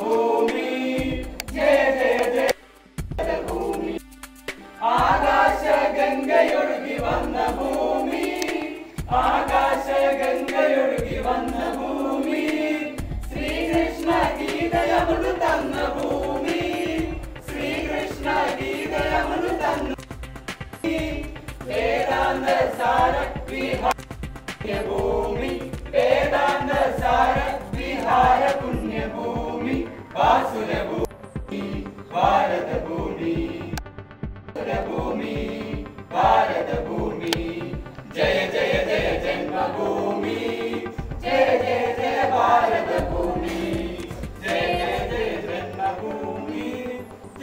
ഭൂമി ജയ ജയ ജയ ഭൂമി ആകാശ ഗംഗയൊഴുകി വന്ന ഭൂമി ആകാശ ഗംഗയൊഴുകി വന്ന ഭൂമി ശ്രീകൃഷ്ണ ഗീതയമൃത് തന്ന ഭൂമി ശ്രീകൃഷ്ണ ഗീതയമൃത് തന്ന വേദാന്ത സാര ഭൂമി വേദാന്ത സാര വിഹാര പുണ്യഭൂമി വാസുരഭൂമി ഭാരതഭൂമി ഭൂമി ഭാരതഭൂമി ജയ ജയ ജയ ജന്മഭൂമി ജയ ജയ ജയ ഭാരതഭൂമി ജയ ജയ ജയ ജന്മഭൂമി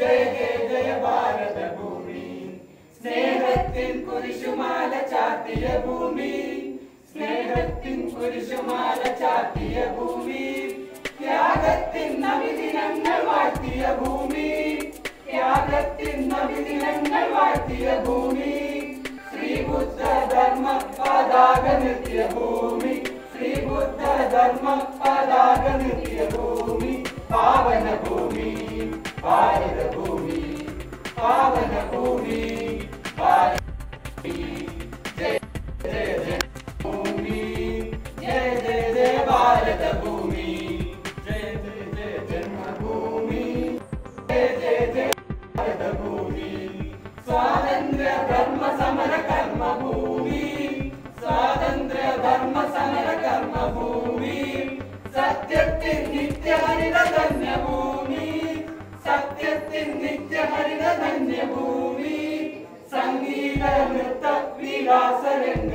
ജയ ജയ ജയ ഭാരതഭൂമി സ്നേഹത്തിൻ കുരിശുമാല ചാർത്തിയ ഭൂമി സ്നേഹത്തിൻ കുരിശുമാല ചാർത്തിയ ഭൂമി ത്യാഗത്തിൻ നബിദിനങ്ങൾ വാഴ്ത്തിയ ഭൂമി ത്യാഗത്തിൻ നബിദിനങ്ങൾ വാഴ്ത്തിയ ഭൂമി ശ്രീബുദ്ധ ധർമ്മ പതാക നിർത്തിയ ഭൂമി ശ്രീബുദ്ധ ധർമ്മ പതാക നിർത്തിയ ഭൂമി പാവന ഭൂമി ഭാരതഭൂമി പാവന ഭൂമി ഭാരതഭൂമി ജയ ജയ ജയ ഭൂമി ജയ ജയ ജയ ഭാരതഭൂമി ജയ ജയ ജയ ജന്മഭൂമി ജയ ജയ ജയ ഭാരതഭൂമി സ്വാതന്ത്ര്യ ധർമ്മ സമര കർമ്മഭൂമി സ്വാതന്ത്ര്യ ധർമ്മ സമര കർമ്മഭൂമി സത്യത്തിൻ നിത്യഹരിത ധന്യഭൂമി സത്യത്തിൻ നിത്യഹരിത ധന്യഭൂമി സംഗീത നൃത്ത വിലാസരംഗ